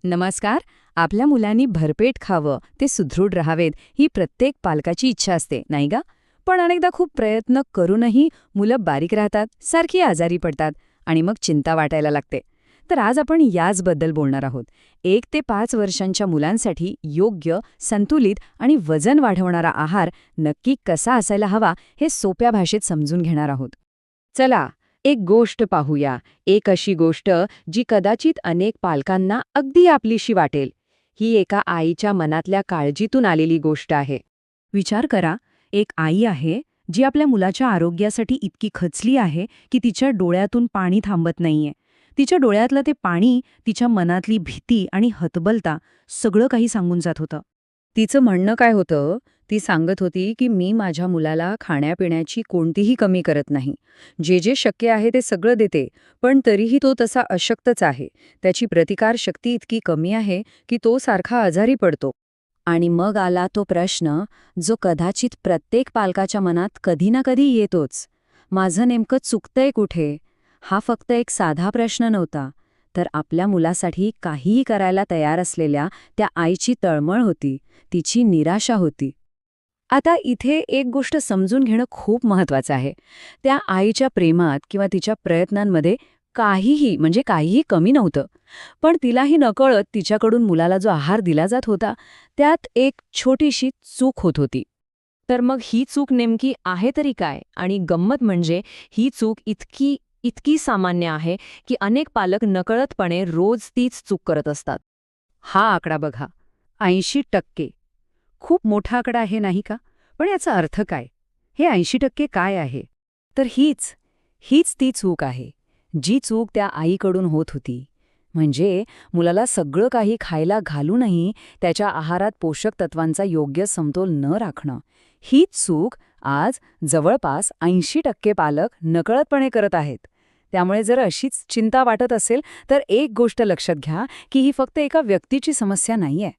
नमस्कार. आपल्या मुलांनी भरपेट खावं, ते सुदृढ राहावेत, ही प्रत्येक पालकाची इच्छा असते, नाही का? पण अनेकदा खूप प्रयत्न करूनही मुलं बारीक राहतात, सारखी आजारी पडतात आणि मग चिंता वाटायला लागते. तर आज आपण याचबद्दल बोलणार आहोत. 1 ते 5 वर्षांच्या मुलांसाठी योग्य, संतुलित आणि वजन वाढवणारा आहार नक्की कसा असायला हवा, हे सोप्या भाषेत समजून घेणार आहोत. चला, एक गोष्ट पाहूया. एक अशी गोष्ट जी कदाचित अनेक पालकांना अगदी आपलीशी वाटेल. ही एका आईच्या मनातल्या काळजीतून आलेली गोष्ट आहे. विचार करा, एक आई आहे जी आपल्या मुलाच्या आरोग्यासाठी इतकी खचली आहे की तिच्या डोळ्यातून पाणी थांबत नाहीये. तिच्या डोळ्यातलं ते पाणी तिच्या मनातली भीती आणि हतबलता सगळं काही सांगून जात होतं. तिचं म्हणणं काय होतं? ती सांगत होती की मी माझ्या मुलाला खाण्यापिण्याची कोणतीही कमी करत नाही. जे जे शक्य आहे ते सगळं देते, पण तरीही तो तसा अशक्तच आहे. त्याची प्रतिकारशक्ती इतकी कमी आहे की तो सारखा आजारी पडतो. आणि मग आला तो प्रश्न, जो कदाचित प्रत्येक पालकाच्या मनात कधी ना कधी येतोच. माझं नेमकं चुकतंय कुठे? हा फक्त एक साधा प्रश्न नव्हता, तर आपल्या मुलासाठी काहीही करायला तयार असलेल्या त्या आईची तळमळ होती, तिची निराशा होती. आता इथे एक गोष्ट समजून घेणं खूप महत्वाचं आहे. त्या आईच्या प्रेमात किंवा तिच्या प्रयत्नांमध्ये काहीही कमी नव्हतं. पण तिलाही नकळत तिच्याकडून मुलाला जो आहार दिला जात होता, त्यात एक छोटीशी चूक होत होती. तर मग ही चूक नेमकी आहे तरी काय? आणि गंमत म्हणजे ही चूक इतकी इतकी सामान्य आहे की अनेक पालक नकळतपणे रोज तीच चूक करत असतात. हा आकडा बघा, 80%. खूप मोठा आकडा आहे नाही का? पण याचा अर्थ काय? हे 80% काय आहे? तर हीच ती चूक आहे, जी चूक त्या आईकडून होत होती. म्हणजे मुलाला सगळं काही खायला घालूनही त्याच्या आहारात पोषक तत्वांचा योग्य समतोल न राखणं. हीच चूक आज जवळपास 80% पालक नकळतपणे करत आहेत. त्यामुळे जर अशीच चिंता वाटत असेल, तर एक गोष्ट लक्षात घ्या की ही फक्त एका व्यक्तीची समस्या नाहीये.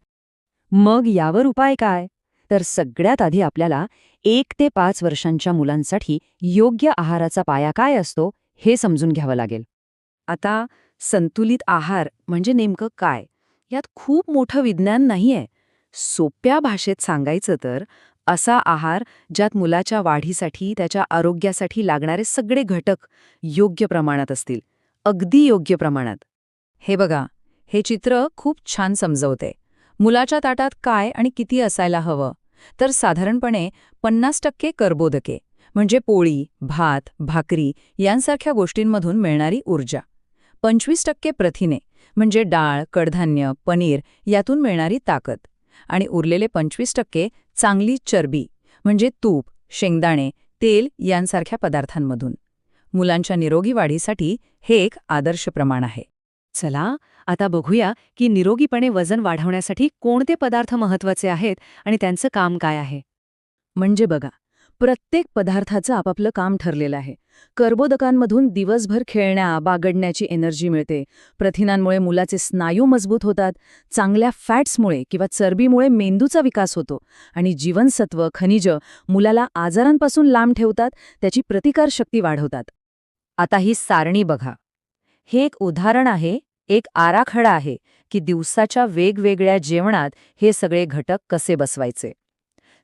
मग यावर उपाय काय? तर सगळ्यात आधी आपल्याला 1 ते 5 वर्षांच्या मुलांसाठी योग्य आहाराचा पाया काय असतो, हे समजून घ्यावं लागेल. आता संतुलित आहार म्हणजे नेमकं काय? यात खूप मोठं विज्ञान नाहीये. सोप्या भाषेत सांगायचं तर असा आहार ज्यात मुलाच्या वाढीसाठी, त्याच्या आरोग्यासाठी लागणारे सगळे घटक योग्य प्रमाणात असतील. अगदी योग्य प्रमाणात. हे बघा, हे चित्र खूप छान समजवते. मुलाच्या ताटात काय आणि किती असायला हवं? तर साधारणपणे 50% कर्बोदके, म्हणजे पोळी, भात, भाकरी यांसारख्या गोष्टींमधून मिळणारी ऊर्जा. 25% प्रथिने, म्हणजे डाळ, कडधान्य, पनीर यातून मिळणारी ताकद. आणि उरलेले 25% चांगली चरबी, म्हणजे तूप, शेंगदाणे, तेल यांसारख्या पदार्थांमधून. मुलांच्या निरोगी वाढीसाठी हे एक आदर्श प्रमाण आहे. चला, आता बघूया की निरोगीपणे वजन वाढवण्यासाठी कोणते पदार्थ महत्वाचे आहेत आणि त्यांचं काम काय आहे. म्हणजे बघा, प्रत्येक पदार्थाचं आपापलं काम ठरलेलं आहे. कर्बोदकांमधून दिवसभर खेळण्या, बागडण्याची एनर्जी मिळते. प्रथिनांमुळे मुलाचे स्नायू मजबूत होतात. चांगल्या फॅट्समुळे किंवा चरबीमुळे मेंदूचा विकास होतो. आणि जीवनसत्व, खनिजं मुलाला आजारांपासून लांब ठेवतात, त्याची प्रतिकारशक्ती वाढवतात. आता ही सारणी बघा. हे एक उदाहरण आहे, एक आराखडा आहे की दिवसाच्या वेगवेगळ्या जेवणात हे सगळे घटक कसे बसवायचे.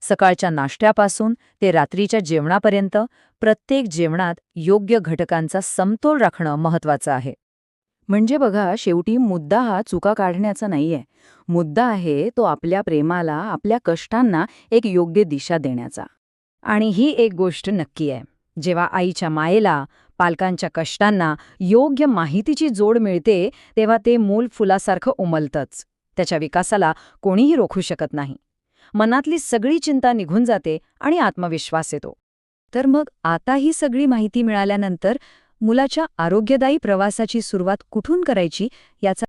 सकाळच्या नाश्त्यापासून ते रात्रीच्या जेवणापर्यंत प्रत्येक जेवणात योग्य घटकांचा समतोल राखणं महत्वाचं आहे. म्हणजे बघा, शेवटी मुद्दा हा चुका काढण्याचा नाहीये. मुद्दा आहे तो आपल्या प्रेमाला, आपल्या कष्टांना एक योग्य दिशा देण्याचा. आणि ही एक गोष्ट नक्की आहे, जेव्हा आईच्या मायेला, पालकांच्या कष्टांना योग्य माहितीची जोड मिळते, तेव्हा ते मूल फुलासारखं उमलतंच. त्याच्या विकासाला कोणीही रोखू शकत नाही. मनातली सगळी चिंता निघून जाते आणि आत्मविश्वास येतो. तर मग आता ही सगळी माहिती मिळाल्यानंतर मुलाच्या आरोग्यदायी प्रवासाची सुरुवात कुठून करायची याचा